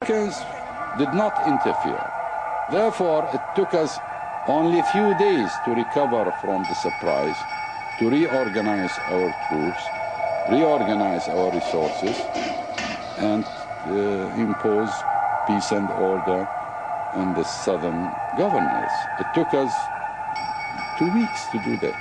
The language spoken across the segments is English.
Americans did not interfere. Therefore, it took us only a few days to recover from the surprise, to reorganize our troops, reorganize our resources, and impose peace and order on the southern governors. It took us 2 weeks to do that.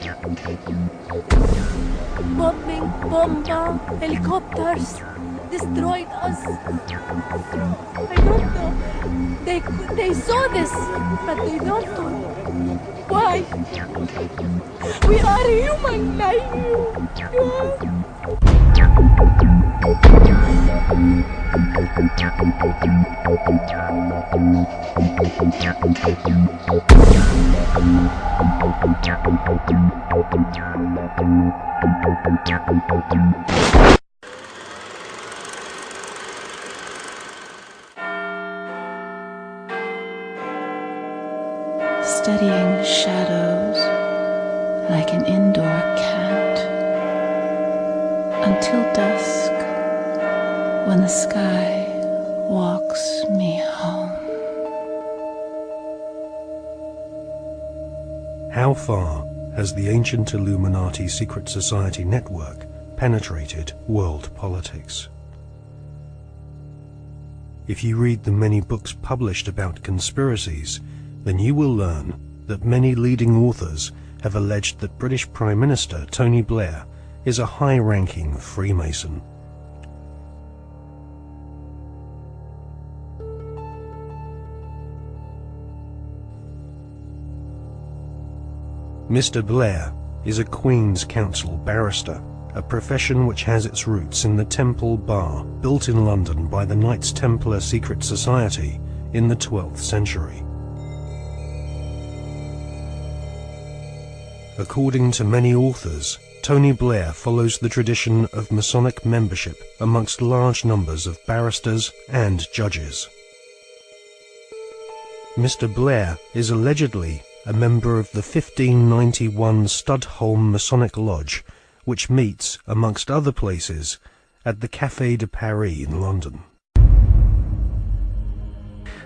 Saddam Hussein, bombing, bomba, helicopters destroyed us. I don't know. They saw this, but they don't know why. We are human like you. Studying shadows like an indoor cat until dusk, when the sky walks me home. How far has the ancient Illuminati secret society network penetrated world politics? If you read the many books published about conspiracies, then you will learn that many leading authors have alleged that British Prime Minister Tony Blair is a high-ranking Freemason. Mr. Blair is a Queen's Counsel barrister, a profession which has its roots in the Temple Bar, built in London by the Knights Templar secret society in the 12th century. According to many authors, Tony Blair follows the tradition of Masonic membership amongst large numbers of barristers and judges. Mr. Blair is allegedly a member of the 1591 Studholme Masonic Lodge, which meets, amongst other places, at the Café de Paris in London.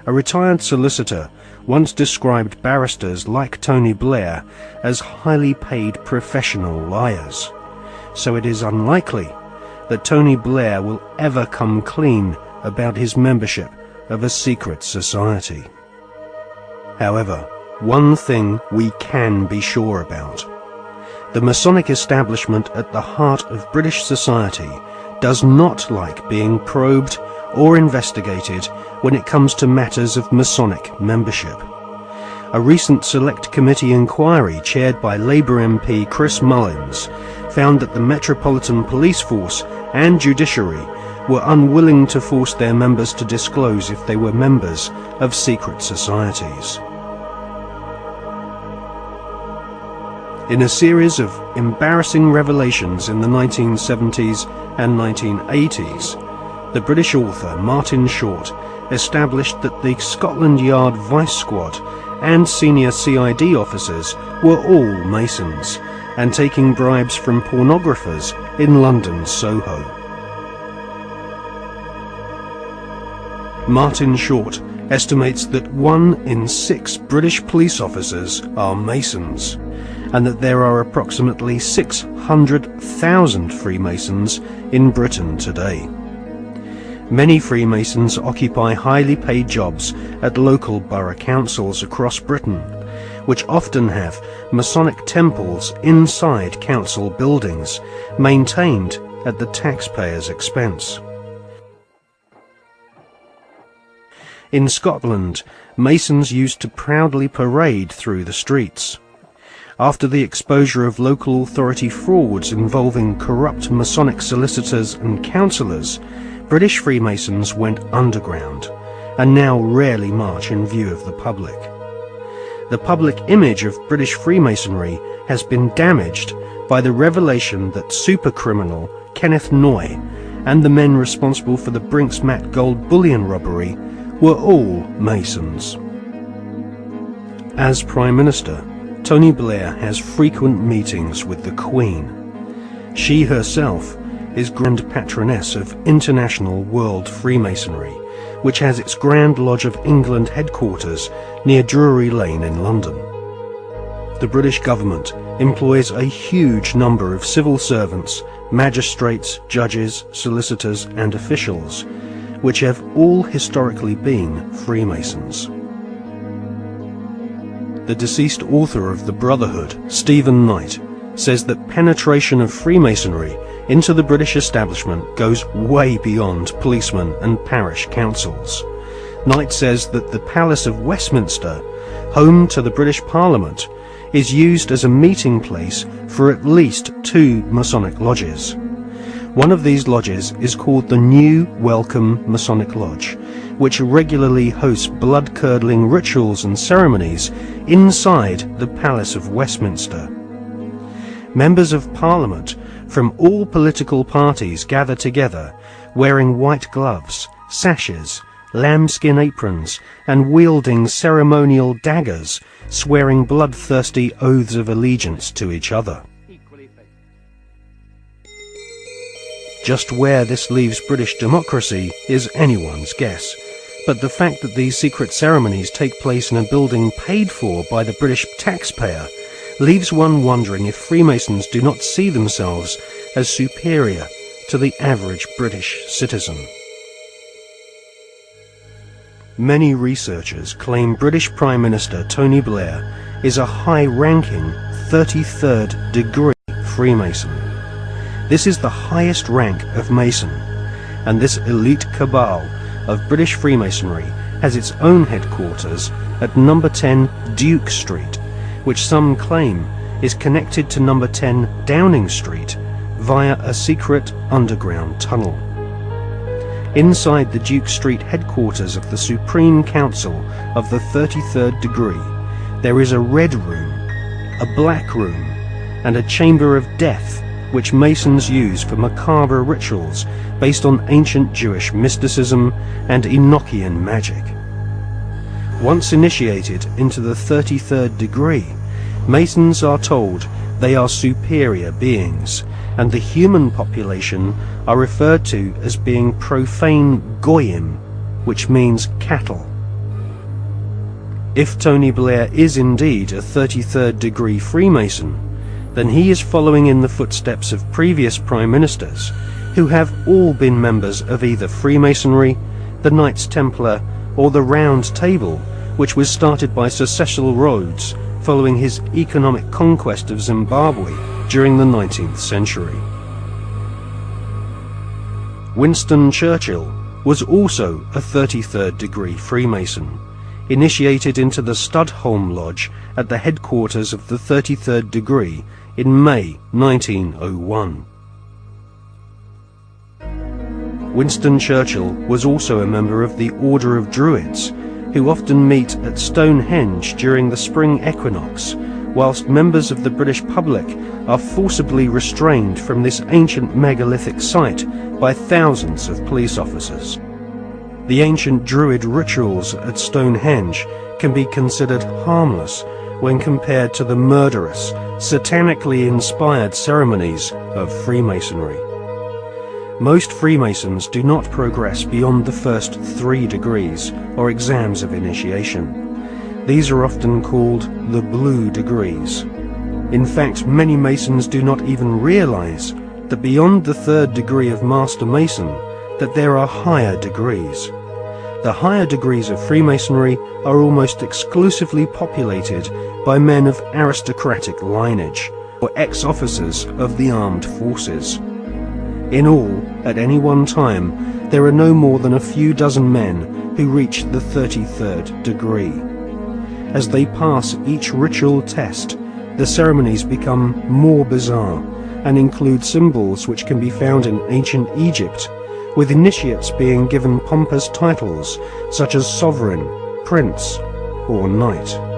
A retired solicitor once described barristers like Tony Blair as highly paid professional liars, so it is unlikely that Tony Blair will ever come clean about his membership of a secret society. However, one thing we can be sure about: the Masonic establishment at the heart of British society does not like being probed or investigated when it comes to matters of Masonic membership. A recent Select Committee inquiry chaired by Labour MP Chris Mullins found that the Metropolitan Police Force and Judiciary were unwilling to force their members to disclose if they were members of secret societies. In a series of embarrassing revelations in the 1970s and 1980s, the British author Martin Short established that the Scotland Yard Vice Squad and senior CID officers were all Masons and taking bribes from pornographers in London's Soho. Martin Short estimates that 1 in 6 British police officers are Masons, and that there are approximately 600,000 Freemasons in Britain today. Many Freemasons occupy highly paid jobs at local borough councils across Britain, which often have Masonic temples inside council buildings, maintained at the taxpayer's expense. In Scotland, Masons used to proudly parade through the streets. After the exposure of local authority frauds involving corrupt Masonic solicitors and councillors, British Freemasons went underground and now rarely march in view of the public. The public image of British Freemasonry has been damaged by the revelation that supercriminal Kenneth Noye and the men responsible for the Brinks-Mat gold bullion robbery were all Masons. As Prime Minister, Tony Blair has frequent meetings with the Queen. She herself is Grand Patroness of International World Freemasonry, which has its Grand Lodge of England headquarters near Drury Lane in London. The British government employs a huge number of civil servants, magistrates, judges, solicitors and officials, which have all historically been Freemasons. The deceased author of The Brotherhood, Stephen Knight, says that penetration of Freemasonry into the British establishment goes way beyond policemen and parish councils. Knight says that the Palace of Westminster, home to the British Parliament, is used as a meeting place for at least 2 Masonic lodges. One of these lodges is called the New Welcome Masonic Lodge, which regularly hosts blood-curdling rituals and ceremonies inside the Palace of Westminster. Members of Parliament from all political parties gather together, wearing white gloves, sashes, lambskin aprons, and wielding ceremonial daggers, swearing bloodthirsty oaths of allegiance to each other. Just where this leaves British democracy is anyone's guess, but the fact that these secret ceremonies take place in a building paid for by the British taxpayer leaves one wondering if Freemasons do not see themselves as superior to the average British citizen. Many researchers claim British Prime Minister Tony Blair is a high-ranking 33rd degree Freemason. This is the highest rank of Mason, and this elite cabal of British Freemasonry has its own headquarters at number 10 Duke Street, which some claim is connected to number 10 Downing Street via a secret underground tunnel. Inside the Duke Street headquarters of the Supreme Council of the 33rd degree, there is a red room, a black room, and a chamber of death which Masons use for macabre rituals based on ancient Jewish mysticism and Enochian magic. Once initiated into the 33rd degree, Masons are told they are superior beings, and the human population are referred to as being profane goyim, which means cattle. If Tony Blair is indeed a 33rd degree Freemason, then he is following in the footsteps of previous Prime Ministers, who have all been members of either Freemasonry, the Knights Templar, or the Round Table, which was started by Sir Cecil Rhodes following his economic conquest of Zimbabwe during the 19th century. Winston Churchill was also a 33rd degree Freemason, initiated into the Studholme Lodge at the headquarters of the 33rd degree in May 1901. Winston Churchill was also a member of the Order of Druids, who often meet at Stonehenge during the spring equinox, whilst members of the British public are forcibly restrained from this ancient megalithic site by thousands of police officers. The ancient Druid rituals at Stonehenge can be considered harmless when compared to the murderous, satanically inspired ceremonies of Freemasonry. Most Freemasons do not progress beyond the first 3 degrees, or exams of initiation. These are often called the blue degrees. In fact, many Masons do not even realize that beyond the 3rd degree of Master Mason, that there are higher degrees. The higher degrees of Freemasonry are almost exclusively populated by men of aristocratic lineage, or ex-officers of the armed forces. In all, at any one time, there are no more than a few dozen men who reach the 33rd degree. As they pass each ritual test, the ceremonies become more bizarre and include symbols which can be found in ancient Egypt, with initiates being given pompous titles such as sovereign, prince, or knight.